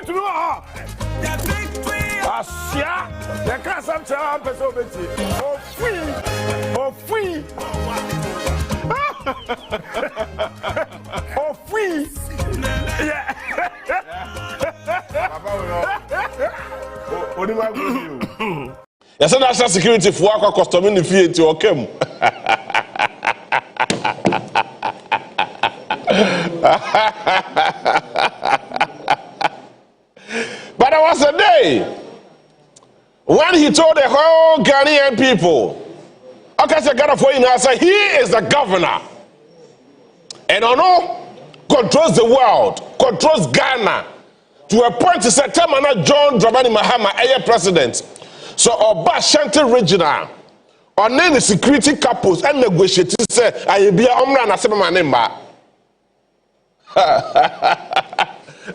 Wontumi wa. Asia, the KSM person beti. Oh free. Oh free. Yeah. What do I do? Yes, national security for our custom in the field to Okem. But there was a day when he told the whole Ghanaian people, Okatakyie Ghana for him, I said, he is the governor. And Onua controls the world, controls Ghana. To a point, he said, Tamana John Dramani Mahama, a president. So, Oba Shanti Regional, on any security couples and negotiators say, I be a Omra and a Sammy member.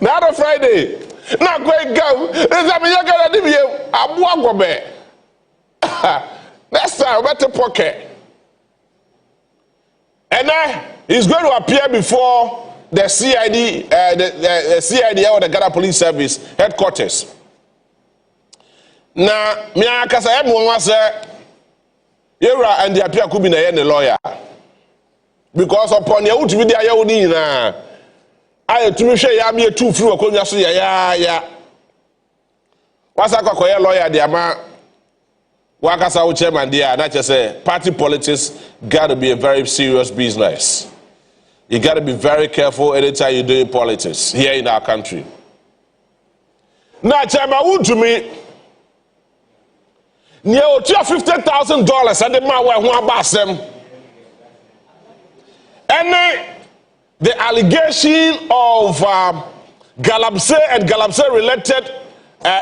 Now, on Friday, now going go, there's a million to be a next time, better pocket. And now he's going to appear before the CID, the CID or the Ghana Police Service headquarters. Now, me akasa em won say Yera and the appear could be na lawyer. Because upon your to be there you ni na. I to me share ya me two free okonya so ya. Wasa kwakoye lawyer dey ama wakasa wo chairman there na say party politics got to be a very serious business. You got to be very careful anytime you do politics here in our country. Now, chairman Wontumi near $50,000 and the man who about them. And the allegation of Galamsey and Galamsey related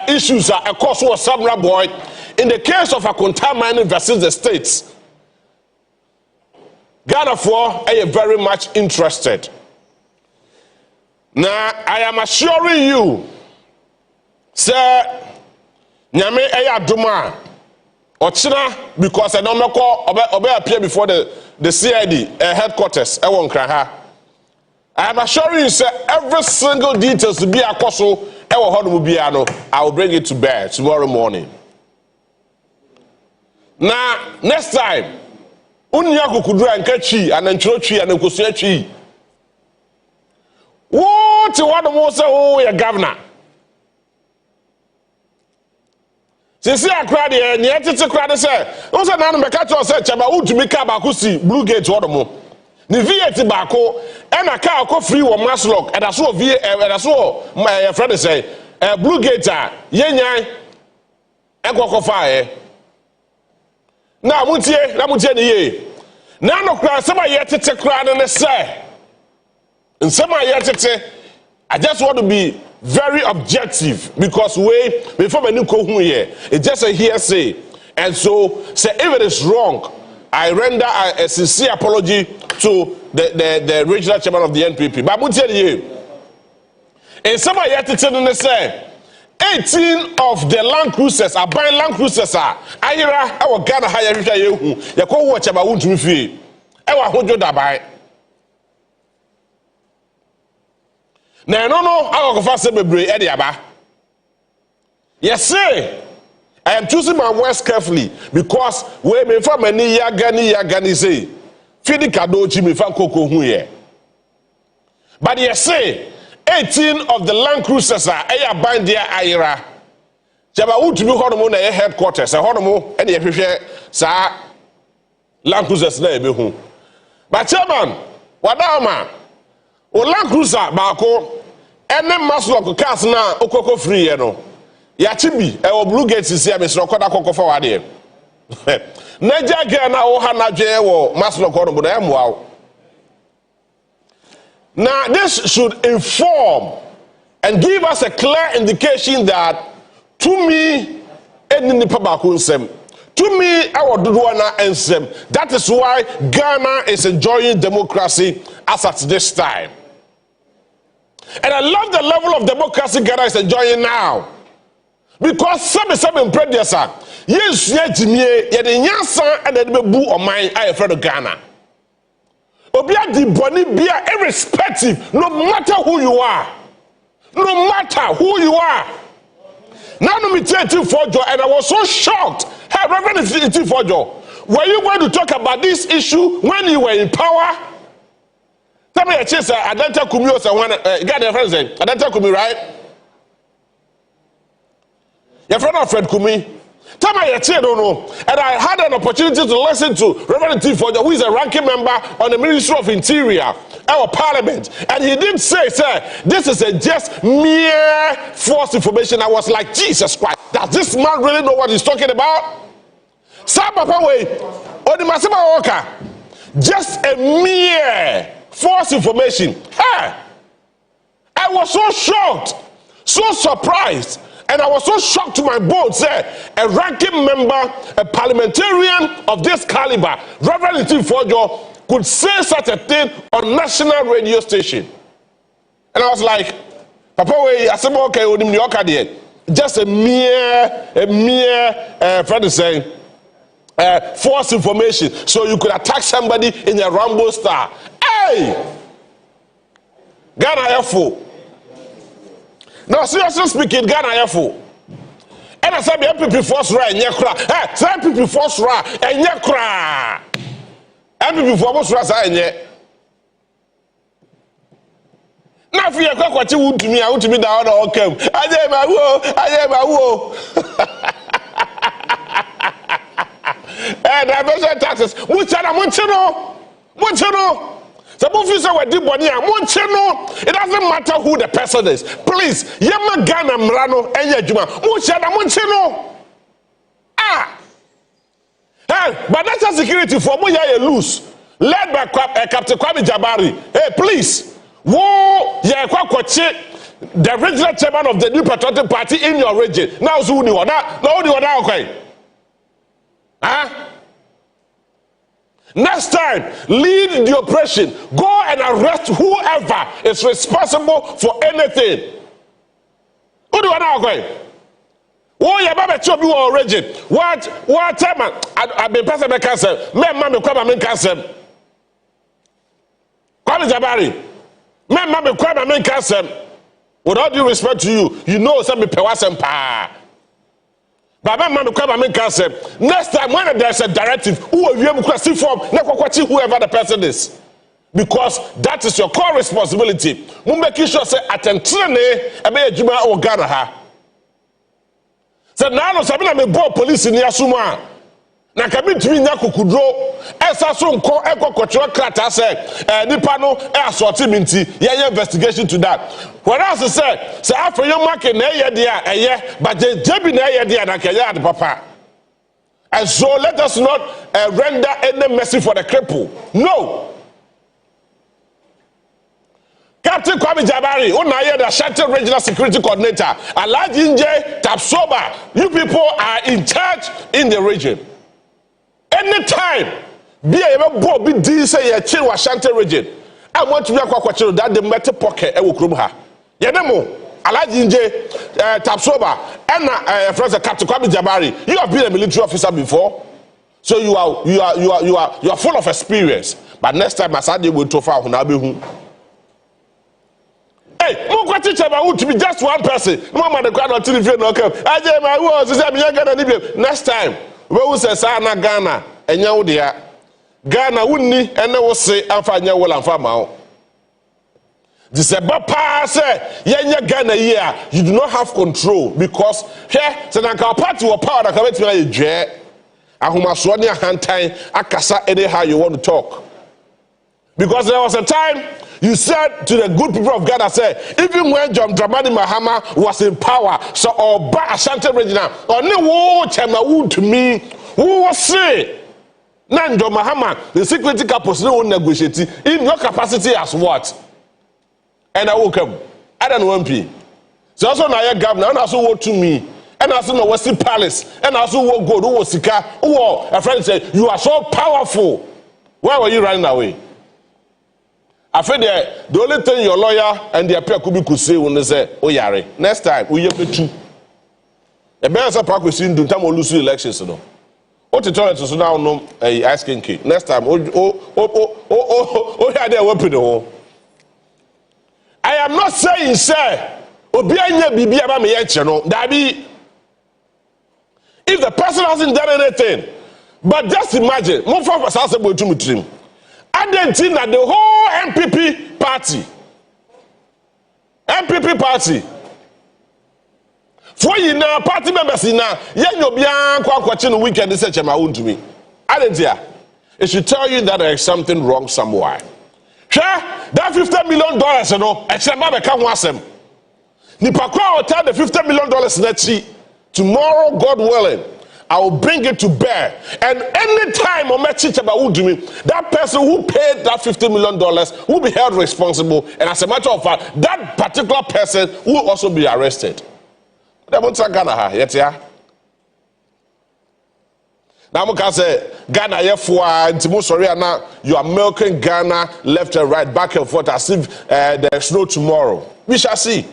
issues are of course was Samra boy in the case of a contaminant versus the states. Ghana for are very much interested. Now I am assuring you, sir, Nyame Duma. Ochina, because I don't know appear before the CID headquarters. I am assuring you, sir, every single details to be a coso, I will bring it to bear tomorrow morning. Now, next time, Unyaku Kudra and Kachi and Entrochi and Nkusechi. What you want to say, oh, your governor? Since I cried here, and yet it's a crowd, sir. Also, now the catcher said, Chaba, Wontumi Kabakusi, Blue Gate, Watermo. The VAT tobacco, and a car free or Maslock, and I saw my friend say, Blue Gate, Yenya, Echo Fire. Now, Mutie, now no crowd, somebody yet it's a crowd and a say. And somebody yet it's a, I just want to be very objective because before new here, it's just a hearsay. And so, say if it is wrong, I render a sincere apology to the regional chairman of the NPP. But I'm tell you, and somebody yet to tell them say 18 of the Land Cruisers are buying Land Cruisers are Ayira our Ghana higher you call watch about Wontumi fee. I want to buy. Now, no, I will fast celebrate Ediaba. Yes, sir. I am choosing my words carefully because we may from any yagani say, Fidi Kadochi me fan Koko here. But yes, sir, 18 of the Land Cruisers are buying their Ayira. Jaba Wontumi Honomo headquarters, a Honomo, and the sa Land Cruisers na ebe hu. But chairman, Wadama. O Land Cruiser bako ene Maslock cars na okoko free ye no ya chibi e o Blue Gate sisi me sro koda kokko fa wade na jage na o ha na dwe wo Maslock no bodo emwa. Now this should inform and give us a clear indication that to me eni nipa bako nsem to me our dodoana ensem. That is why Ghana is enjoying democracy as at this time. And I love the level of democracy Ghana is enjoying now. Because some previous yes, and then boo on my I friend of Ghana. Obia di boni bia irrespective, no matter who you are. No matter who you are. Now, no, me tell you for Joe, and I was so shocked. Hey, Reverend for Joe, were you going to talk about this issue when you were in power? Tell me a chance, Adenta or someone, got their friends saying, Adenta Kumi, right? Your friend of Fred Kumi. Tell me a chance, don't know. And I had an opportunity to listen to Reverend Tifojo, who is a ranking member on the Ministry of Interior, our Parliament. And he did say, sir, this is a just mere false information. I was like, Jesus Christ, does this man really know what he's talking about? Just a mere false information. Hey, I was so shocked, so surprised, and I was so shocked to my bones. Say, a ranking member, a parliamentarian of this caliber, Reverend Tifojo, could say such a thing on national radio station. And I was like, Papa, I said, okay, just a mere, friend is saying, false information, so you could attack somebody in a Rambo star. Hey, Ghana F4. Now, seriously speaking, Ghana F4. And I said, MPP force right, and yakra. Hey, MPP force right, and yakra. MPP force right, and yet. Now, if you are going to Wontumi, I want to be down or come. I am my woe. And I measure taxes. Which are the so it doesn't matter who the person is. Please, Yama Ghana Mrano and Yajuma. Hey, but national security for Moya loose, led by Captain Kwame Jabari. Hey, please, whoa, the regional chairman of the New Patriotic Party in your region. Now, Zuni or that, no, okay. Huh? Next time, lead the operation. Go and arrest whoever is responsible for anything. Who do I now go? Oh, yeah, Baba Chobi or region. What time? I've been passing my cancer. Mamma, come cancer. Kwame Jabari. Mamma, come cancer. With all due respect to you, you know some pewasem pa. Baba man come cancer. Next time when there's a directive, who will you request form, whoever the person is. Because that is your core responsibility. We make sure say attention ebe juma o Ghana ha. So now no sabi me bo police ni asuma. Na kabi tumi nya kokudro esa so nko ekokotro krata say nipa no assault minti ye investigation to that. Whereas say after you mark na ye dia but jebi na ye dia na kaya papa. And so let us not render any mercy for the cripple. No. Captain Kwame Jabari, the Shelter Regional Security Coordinator, Alhaji Tapsoba, you people are in charge in the region. Anytime, be able to be say a chill was Shelter region. I want to be a quacho that the metal pocket will crum her. Yanemo, Alhaji Tapsoba, and friends Captain Kwame Jabari, you have been a military officer before, so you are full of experience. But next time, Asadi will to far who. Hey, to be just one person. No man the crowd on TV no come. Next time, we will say Sana Ghana and Yaudia. Ghana wunni and will say Afanya will and farm. This is a papa say, Yanya Ghana here. You do not have control because here, Senaka party or power that come to a jet. Ahumaswania hand time, Akasa anyhow you want to talk. Because there was a time you said to the good people of God, I said, even when John Dramani Mahama was in power, so Oba Ashanti Regional, only Wontumi, who was say, Nando Mahama, the security campus no negotiate in your capacity as what? And I will come. I don't know MP. So also now your governor, and also Wontumi, and also no Western Palace, and also what God, who was Sika, who a friend said, you are so powerful. Why were you running away? I feel the only thing your lawyer and the appeal could say when they say, oh, Yari, next time we have two. The best of practice in the time we lose elections. What the toilet is now no asking key. Next time, yeah, they're weapon. I am not saying, sir, Obi anya bibi aba me yenche no. Dabi. If the person hasn't done anything, but just imagine, mo fa say boy to mutrim. Argentina, the whole MPP party. For you now, party members in now, you'll be watching the weekend. This is my own to me. Argentina, it should tell you that there is something wrong somewhere. Sure, that $50 million, you know, I shall never come once them. Nipakwa will tell the $50 million next tomorrow, God willing. I will bring it to bear. And anytime I met Wontumi, that person who paid that $50 million will be held responsible. And as a matter of fact, that particular person will also be arrested. Now, I say, Ghana, you are milking Ghana left and right, back and forth, as if there's no tomorrow. We shall see.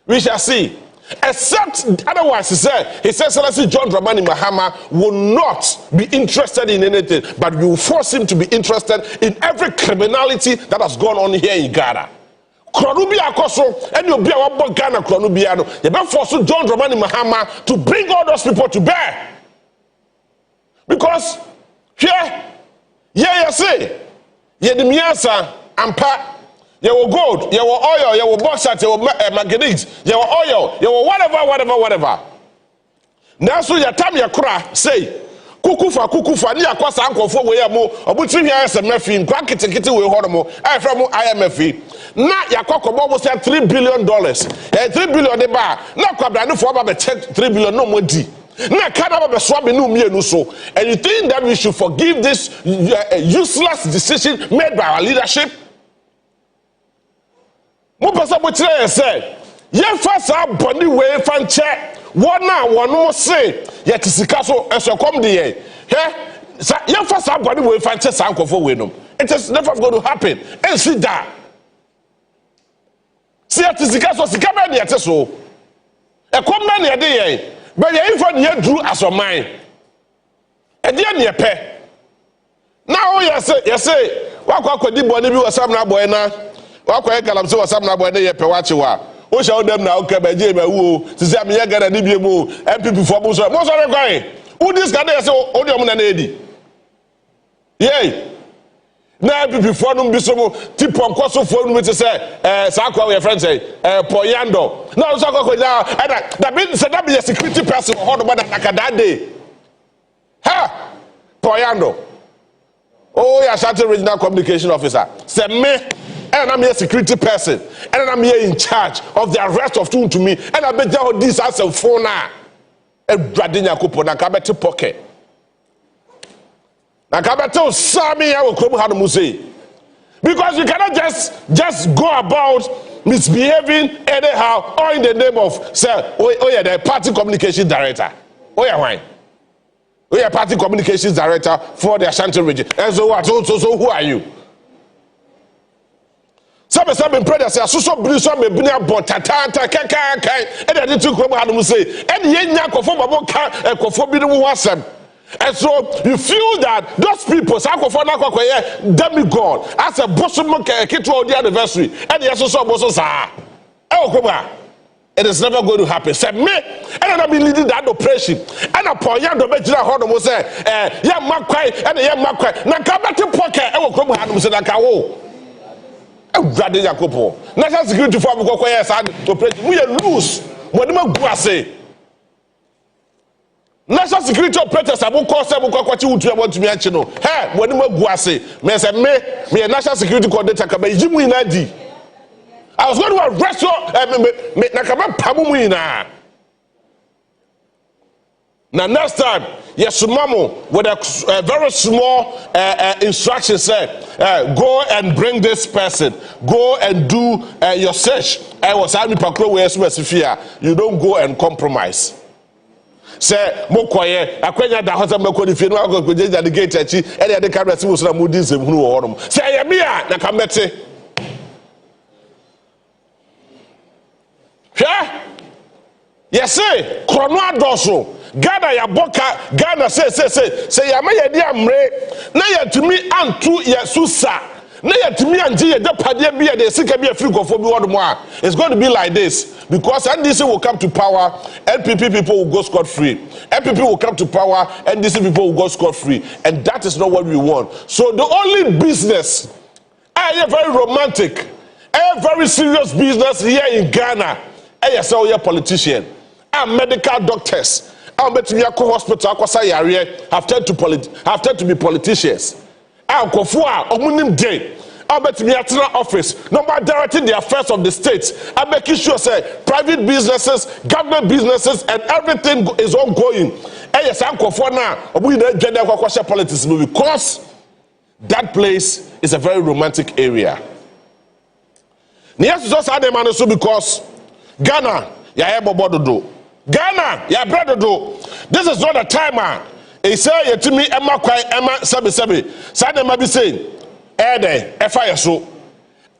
We shall see. Except otherwise, he says, John Dramani Mahama will not be interested in anything, but we will force him to be interested in every criminality that has gone on here in Ghana. Kronubia Koso, and you'll be our Ghana Kronubiano. You better force John Dramani Mahama to bring all those people to bear. Because here, you say, you the Miasa and Pat. You will gold, you will oil, you will bauxite, you will manganese, you will oil, you will whatever. Now so your time you cry, say, kukufa, ni akwasa anko for we mo, obutri KSM F in kwakete we honomo, I from IMF. Na yakoko bobo say $3 billion. $3 billion de ba. Na kwabra no for ba check $3 billion no modi. Na kada ba so be no mienu so. And you think that we should forgive this useless decision made by our leadership? Mo pesa mo tire say ye fa sa boni we fa nche wona wono say ye tisika so esokom de ye ye fa sa boni we fa nche sa nkofo we no. It is never going to happen. And see that see tisika so sika be de so e kom na ne de ye but ye fa ne dru asoman e de ne pe now you say wa kwa di boni bi wasam na boy na wakwa galam so wasam na boy na ye pe wache wa o sha odem na o ka ba je ma wu sisi am ye gana ni bi mu MPP for mo so re who this guy say o de om na edi yey na MPP for no bi so mo tipon koso for no be say sa kwa we friend say poyando na so kwa na that be say that be a security person ho do bada nakada day ha poyando oh yeah Ashanti regional communication officer say me and I'm a security person, and I'm here in charge of the arrest of Wontumi, and I bet you this as a phone now. And Bradinya Kupo, Nakabeti pocket. Nakabeto Sammy, I will come how to Muse. Because you cannot just go about misbehaving anyhow, or in the name of, say, oh yeah, the party communications director. Oh yeah, why? Oh yeah, party communications director for the Ashanti region. And so what? So who are you? Some Empress say so bri so me buni abon tatanta kan and they took from how say and ye nya kofo babo ka kofo bi no wasem. And so you feel that those people say kofo na kwakoye demigod as a bosom kitwa the anniversary and yes so boso sa it is never going to happen. Say me and I be leading that operation and upon yando be jira ho no say ya makwai and ya makwai na ka beti pocket e wo krom ha no say na ka wo Brother Jacopo, national security for Okatakyie side operation. We lose. When we go say, national security operators abu call say Okatakyie Wontumi achino. Hey, when we go say, me say me national security coordinator ka be yimu inadi. I was going to arrest you. Me na ka be pamu mu ina. Now next time, yes, Mamo with a very small instruction say, go and bring this person, go and do your search. I was having you don't go and compromise. Say Mokoye, Akwenya da hosa meko ni fienu ago gbeje da gate achi, e dey dey camera si wo so na mudi nsem hunu wo honom. Say ya bia na kamete. Hwe? Yes, Krono adoso. Ghana ya boka Ghana say ya ma ye di amre na ya tumi antu ya susa It's going to be like this because NDC will come to power, NPP people will go scot-free. NPP will come to power, NDC people will go scot-free. And that is not what we want. So the only business, a very romantic, a very serious business here in Ghana, a politician, and medical doctors, and hospital have turned to be politicians. I'll go for day. I'll bet me at office. Number directing the affairs of the states. I'm making sure say private businesses, government businesses, and everything is ongoing. And yes, I'm going for now. We don't get politics because that place is a very romantic area. Yes, just had them also because Ghana, ya do. Ghana, ya brother do. This is not a timer. He say to me, Emma kwai Emma sabi. Sada ma be saying, fire so.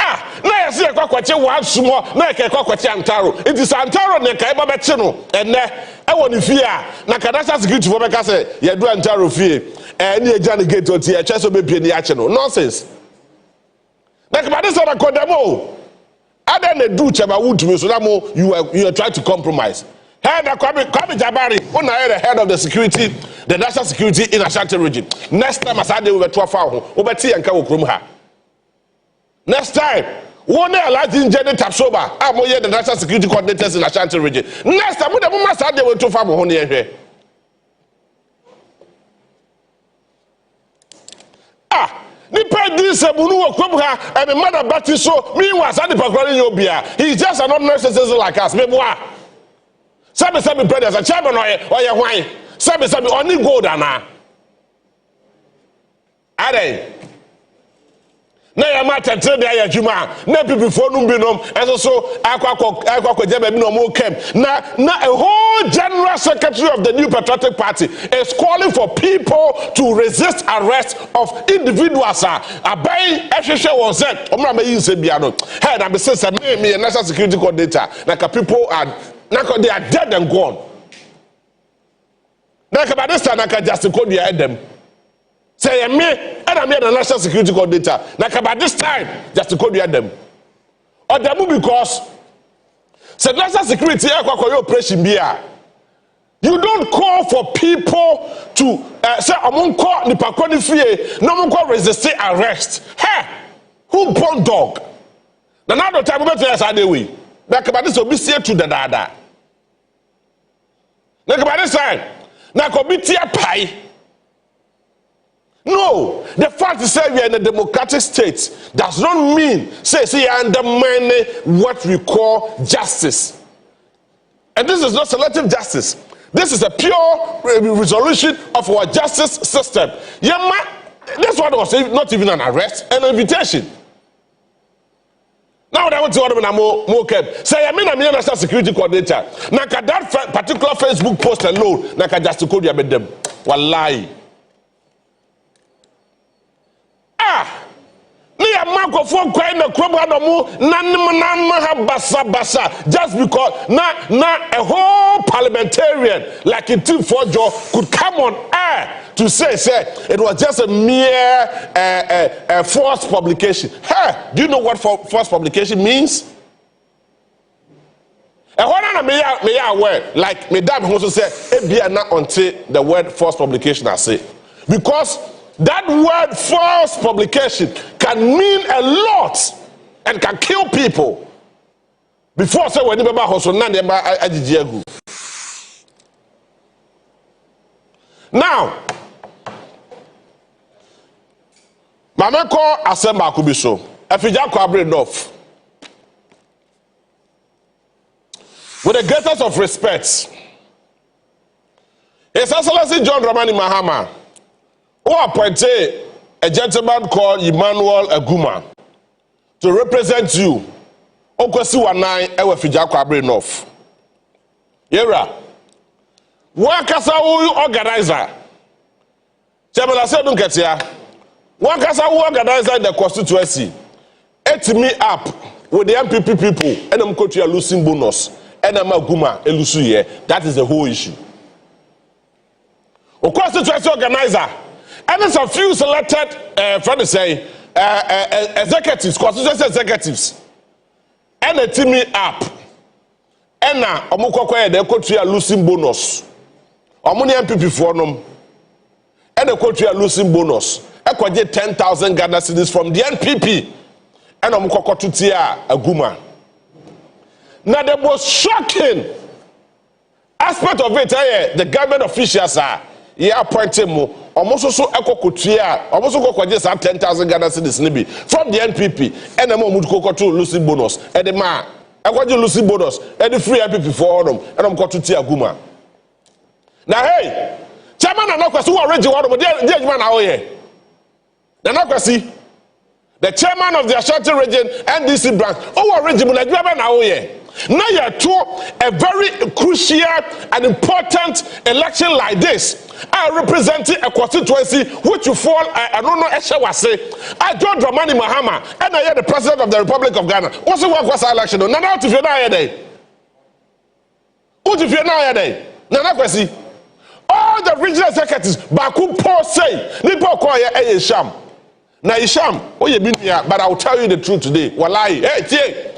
Na ya see kwakwache one sumo, na ke kwakwache antaro. It is antaro ne ka eba beche no. Enne e woni fie a na kadasha security for make say ye do antaro fie. Ni eja ne gate oti e che so be pie ni ache no. Nonsense. Na ke bade so na kodemo. Ada ne do chema Wontumi so that you are trying to compromise. Head of Kwame Jabari, when I the head of the security, the national security in Ashanti region. Next time I said they were 12 hours, Obeti and Kawukrumha. Next time, one day I like in Jenny Tapsoba, I'm the national security coordinators in Ashanti region. Next time, when the woman said they were 12 hours, here. Nipa this Bunu Okwamha and the mother Baptist so meanwhile Sandy Pakwani Yobia. He's just an ordinary citizen like us. Meboa. Sabi brothers, a chairman or your wine. Sabi only gold ana. Ade. Na ya mata trade ya juma. Na people for numbinom and so akwa jebe bi no mo kem. Na a whole general secretary of the New Patriotic Party is calling for people to resist arrest of individuals. Abai ehwehwe won say omra ma yin se bia no. Hey na be say me national security coordinator. Na people are they are dead and gone. Now, by this time, I can just call the them. Say me, and I'm the national security coordinator. Now, by this time, just to call the them. Or the move because say national security operation here. You don't call for people to say among call the Pakwani fee, no more resist arrest. Hey, who born dog? Now the time we better say the way. Now, by this will be said to the dada. Now, by this time, now could be tear pie. No, the fact is that we are in a democratic state does not mean say undermine what we call justice. And this is not selective justice. This is a pure resolution of our justice system. Yama, this one was not even an arrest, an invitation. Now I want to order more kept. Say I'm a national security coordinator. Now that particular Facebook post alone, now just call you about them. Wallahi. Just because a whole parliamentarian like a team for Joe could come on air to say it was just a mere false publication. Hey, do you know what false publication means? And what I may aware, like Madame also said, it be not until the word false publication I say. Because that word false publication can mean a lot and can kill people. Before say when you now, Mama call Asemba Kubiso. Efija Kwabre North. With the greatest of respect, His Excellency John Dramani Mahama, who appointed a gentleman called Emmanuel Aguma to represent you. Okwesi Wanai ewe Efija Kwabre North. Yera. Wakasa who organizer. Chemela said don't get here. Wakasa who organizer the constituency. Ate me up with the MPP people and I'm going to losing bonus. And I'm Aguma elusu here. That is the whole issue. A constituency organizer. And it's a few selected friends say executives, constituency executives, and a team up. And now, Omukoko, they could a losing bonus. Omuni MPP for them, and they could a losing bonus. I could get 10,000 Ghana cedis from the NPP, and Omukoko to Tia Aguma. Now, the most shocking aspect of it, the government officials are appointing more. Almost also almost just 10,000 Ghana cedis from the NPP, and the moment to losing bonus, and the man. I got you losing bonus, and the free MPP for them, and I'm going to Tia Aguma. Now, hey, Chairman and Okatakyie who already want to dear man out here. The Okatakyie, the chairman of the Ashanti region NDC branch, who already want to dear man out here. Now you are to a very crucial and important election like this. I representing a constituency which you fall, I don't know, say, I don't Dramani Mahama, and I am the president of the Republic of Ghana. What's the work was election? No, now if you're not here, what if you're not here? Okatakyie. All the regional executives, Baku Paul say, Nipo Koya a sham. Now, Isham, oh, you been here, but I'll tell you the truth today. Walai, hey,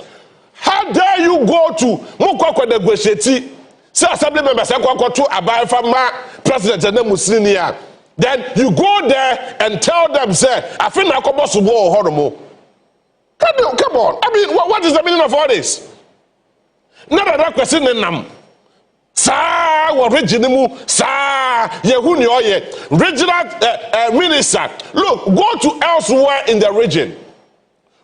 how dare you go to Mukoko de Gwesheti, say assembly members, to Amarteifio president and Muslinia. Then you go there and tell them, say, I feel like I'm supposed to go home. Come on. I mean, what is the meaning of all this? Not a question in them. Sa original sa yehuni oye regional minister. Look, go to elsewhere in the region.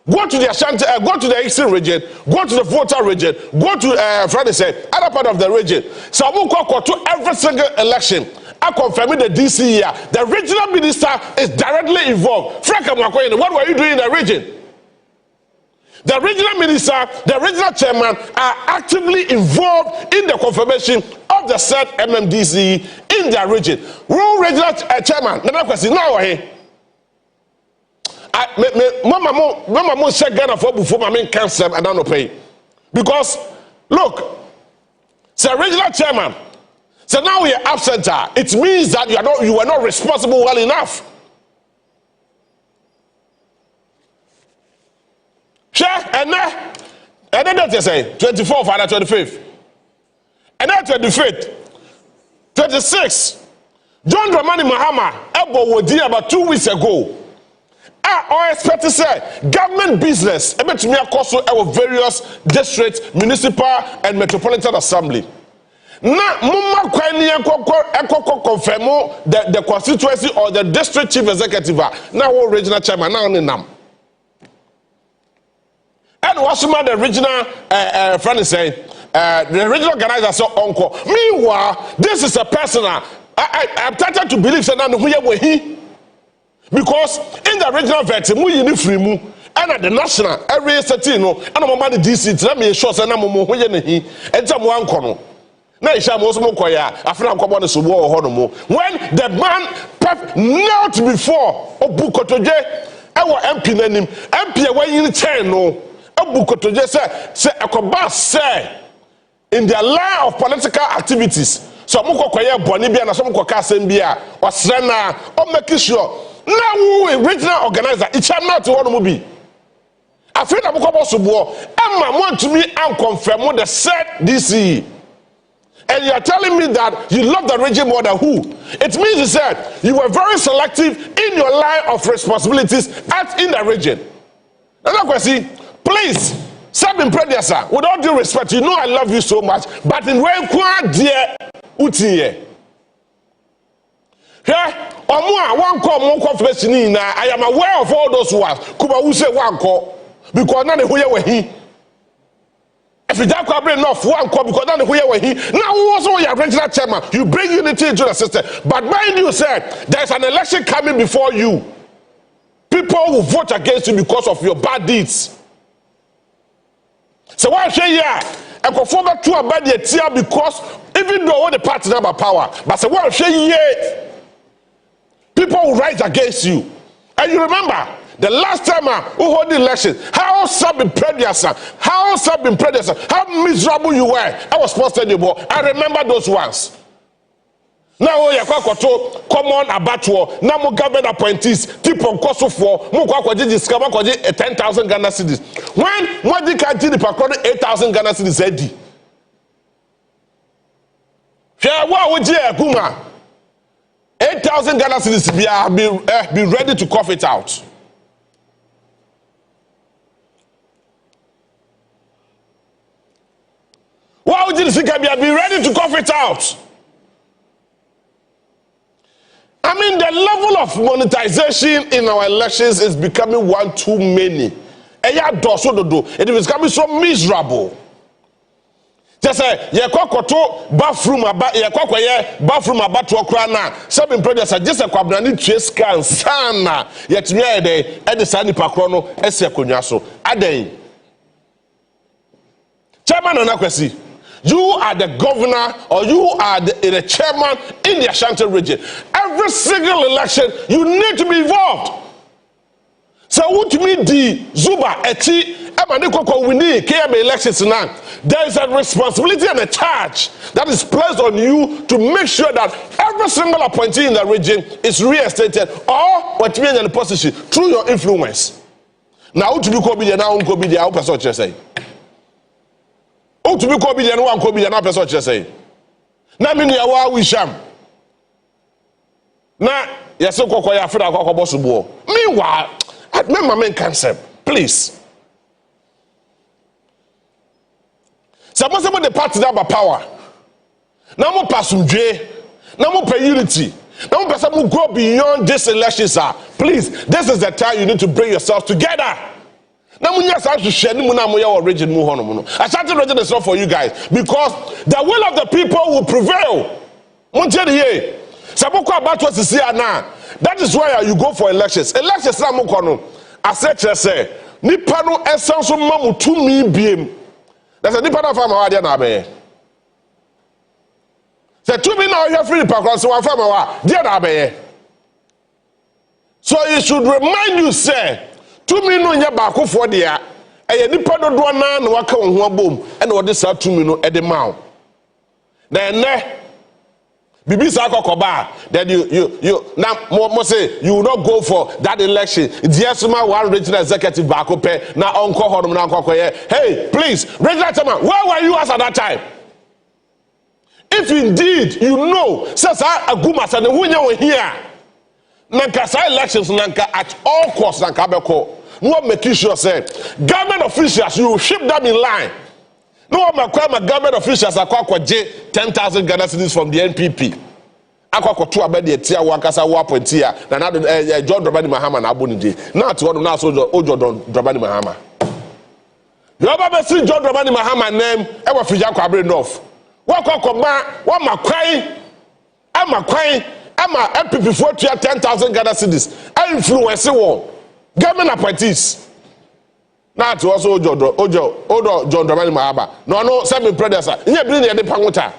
Go to the Ashanti, go to the Eastern region, go to the Volta region, go to Friday say other part of the region. So we go to every single election. I confirm the DC here. The regional minister is directly involved. Frank Amakoye, what were you doing in the region? The regional minister, the regional chairman are actively involved in the confirmation of the said MMDC in their region. Rural regional chairman, another question, now here. Mama check Ghana for before my main KSM and I don't pay. Because, look, the regional chairman, so now we are absent. It means that you are not responsible well enough. Sure, and then they say 24th and 25th. And then 25th, 26th, John Dramani Mahama, Ebo Wodi about 2 weeks ago. I expect to say government business, about to me across our various districts, municipal and metropolitan assembly. Now, Mumma Kwani confirm the constituency or the district chief executive. Now, regional chairman, now only nam. And what's the regional friend is saying? The regional organizer said, Uncle. Meanwhile, this is a personal. I'm tempted to believe that he. Because in the regional vet, we in free mu, and at the national, every setino, and I'm on the DC, let me show some more and someone corner. Now, Isham was more quiet. I feel I'm coming to war or honomo. When the man knelt before Obukotoje, our MP name, MP away in the chain, no. Obukotoje say, a combat say in their line of political activities. So, Muko Koya Bonibia and some KSM F or Sena, or making sure. Now, we regional organizer, it shall not want to be. I feel I'm going to war. Emma want to me and confirm the said DC. And you are telling me that you love the region more than who? It means you said you were very selective in your line of responsibilities in the region. Another question, please, Sammy Empress, with all due respect, you know I love you so much, but in where dear Uti. Here, Onua, one call, confession. I am aware of all those who are Kuba who say one call because none of who were he. If you don't have enough, one call because none of who were he. Now, also your regional chairman, you bring unity into the system. But mind you, said there's an election coming before you. People will vote against you because of your bad deeds. So why say yeah? I go forward to a bad year because even though all the parties have power, but so why say yeah? People will rise against you. And you remember, the last time who hold the election, how miserable you were. I was posted you, but I remember those ones. Now we are quite common abattoir. Now more government appointees, tip on cost for more quite discover 10,000 Ghana cedis. When what they can't do the 8,000 Ghana cedis ready. Share what would you Guma? 8,000 Ghana cedis be ready to cough it out. Why would you think be ready to cough it out? I mean, the level of monetization in our elections is becoming one too many. It is becoming so miserable. Just say, ye kokoto bathroom about tookrana. Some impressed just a quabrani chase can sana. Yet me a day at the Sandy Pakrono, Esekunyaso. A day. Chairman Onakwesi. You are the governor or you are the chairman in the Ashanti region. Every single election, you need to be involved. So Wontumi di Zuba eti emaniko wini KM elections now. There is a responsibility and a charge that is placed on you to make sure that every single appointee in the region is reinstated or what means in the position through your influence. Now Wontumi ko bi now unko bi dia person say. To be obedient, one could be an person just say. Now, many are we sham. Now, yes, so call ya for the possible. Meanwhile, I remember my main concept, please. Suppose the party that have power. Now, more passenger, now more pay unity. Now, more person go beyond this election, sir. Please, this is the time you need to bring yourselves together. Now, to share region. Ashanti region is not for you guys because the will of the people will prevail. That is why you go for elections. Elections na mukono. I say, Nipano essential mamu 2 million. That's a Nipano farmer idea na be. Say 2 million now you free park so one farmer dear na be. So you should remind you say 2 million nya baako for dia eye nipa dodo na na waka ho abom e na ode sa 2 million e de maw na ene bibi sa kokoba that you now mo say you will not go for that election diasuma one regional executive baako pe na onko hodom na kokoye. Hey, please, regional chairman, where were you at that time? If indeed you know says aguma say who nya here nanka sa elections nanka at all costs nanka beko no make sure say government officials you ship them in line. No one government officials akwaje 10,000 Ghana cedis from the NPP akwakoto abede tia wakasa wa pointia na John Dramani Mahama na abonide na ati wono na so Ojo Dramani Mahama you ever see John Dramani Mahama name e wa fija kwabre north wakokoma wa makwan ama MPP for 10,000 Ghana cedis I influence one government appointees. Now to also Ojo John Dramani Mahama. No, Sammy predecessor. You bring the pangota.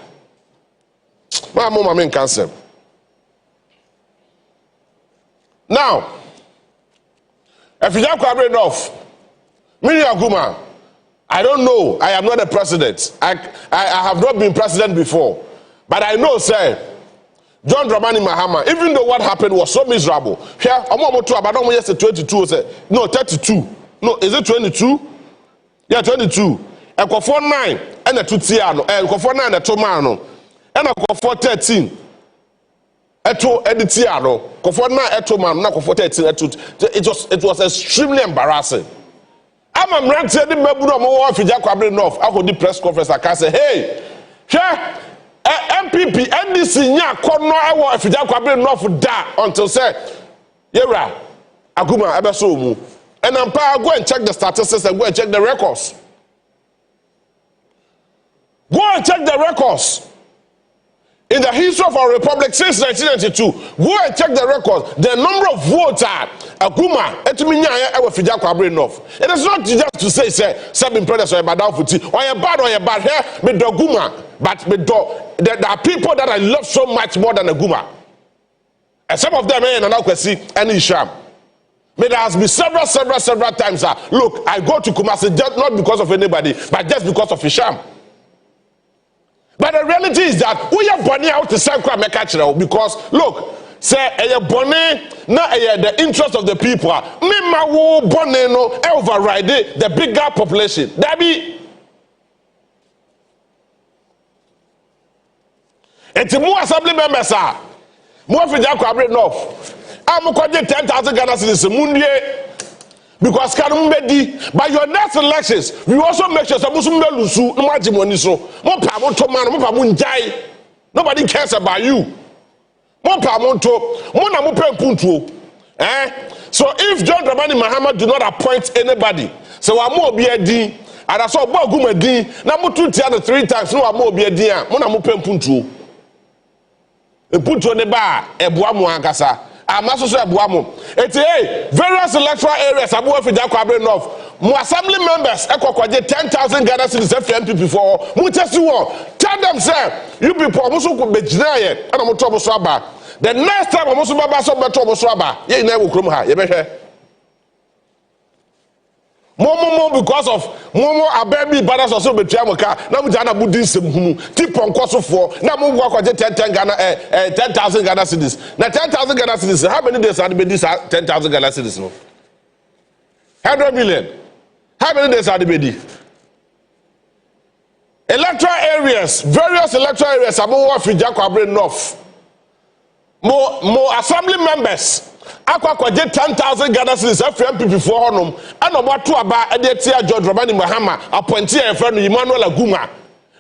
My mom main cancer. Now, if you have enough, Aguma, I don't know. I am not a president. I have not been president before. But I know, sir, John Dramani Mahama, even though what happened was so miserable. Here, I'm about to about yes 22, no 32. No, is it 22? Yeah, 22. And for 9 and a 2 tiano, and for 9 and a tomano, and a for 13. A 2 and the tiano, for 9 at tomano, not for 13. It was extremely embarrassing. I'm ranting the Mabuno more if you just come enough. I hold the press conference. I can say, hey, here. MPP, NDC, nya kono ewo afija kwabe enough da until say, Yera, Aguma ebeso mu. And I'm go and check the statistics and go and check the records. Go and check the records. In the history of our republic since 1992, go and check the records. The number of votes are Aguma, etuminya ewo afija kwabe enough. It is not just to say, seven brothers or bad futi, or you bad here, me doguma. But there are people that I love so much more than Aguma. And some of them are in Okatakyie and Isham. There has been several times. Look, I go to Kumasi just not because of anybody, but just because of Isham. But the reality is that we are born out to send crime because look, say a born not the interest of the people. Me ma wo born no override the bigger population. That be it's more assembly members are more for Jack Abre North. I'm going to 10,000 Ghana citizens. Because by your next elections, we also make sure nobody cares about you. So if John Dramani Mahama do not appoint anybody, so I'm more be a D, and I saw Bawumia D, now I'm 3 times, no, I'm more be a D, Mona Mupenpuntu. A put on the bar, a Buamu Ankasa. I'm also saying Buamu. It's various electoral areas. I'm going for Jacob North. More assembly members, Okatakyie 10,000 Ghana citizens MPP for. Tell them, sir, you people also could be denied. And I'm trouble swabba. The next time I'm also about some trouble swabba. You never come here. You better. More because of more ababy brothers also betray Moka. Now we Jana Buddhism who tip on cost for now move work 10,000 Ghana citizens. Now 10,000 Ghana citizens. How many days are this 10,000 Ghana citizens? 100 million. How many days are the BD? Electoral areas, various electoral areas are more for Jacob North. More assembly members. Akwakwagye 10,000 Ghana citizens FMPP for honum and about 2 about Edetia John Dramani Mahama appointee a friend Emmanuel Aguma.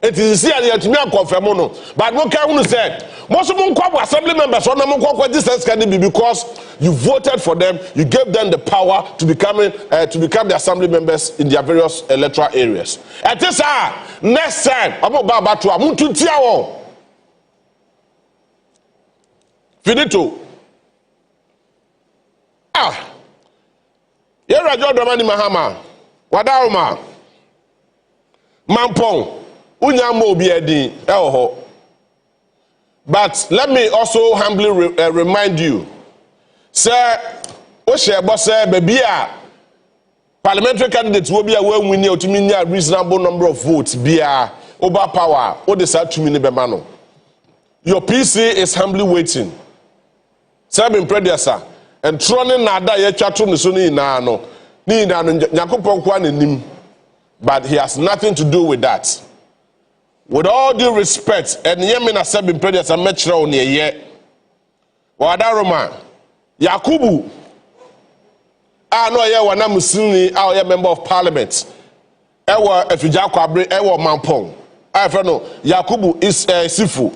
It is here to me confirm no. But what can you say? Most of them assembly members on the distance can be because you voted for them, you gave them the power to become the assembly members in their various electoral areas. At this next time, I'm about to Amuntu Finito. Yera John Dramani Mahama, Wadauma, Mampong, Unyamo Biedi, Elho. But let me also humbly remind you, sir, Oshe Bosse, Bebia, parliamentary candidates will be aware when you to mean a reasonable number of votes, Bia, overpower, or decide to mean Bemano. Your PC is humbly waiting. Sir, Empress, and troning nada ye chatu nisuni no ni na Nyankopon kwa nim, but he has nothing to do with that. With all due respect, and yemina said Empress a metro on ye Wadaroma Yakubu no ye wana musini our member of parliament ewa Efijakwa Abre ewa Mampong no Yakubu is Sifu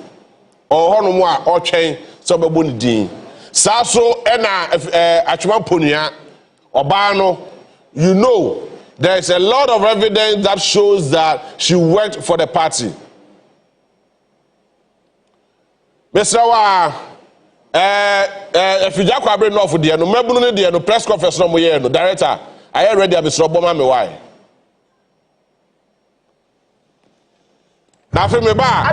or hono a or chain so be boni din. Saso ena Agyapong Obano, you know, there is a lot of evidence that shows that she worked for the party. Mr. Wa, if you just come enough for the no, remember the no press conference no more no director. I already have Mr. Obama me why. Na fe me ba.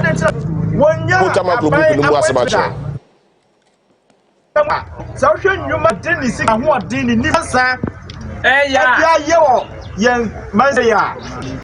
Utama group no was about. Social human tendency and what did in Nisa, eh, yeah, yeah, yeah,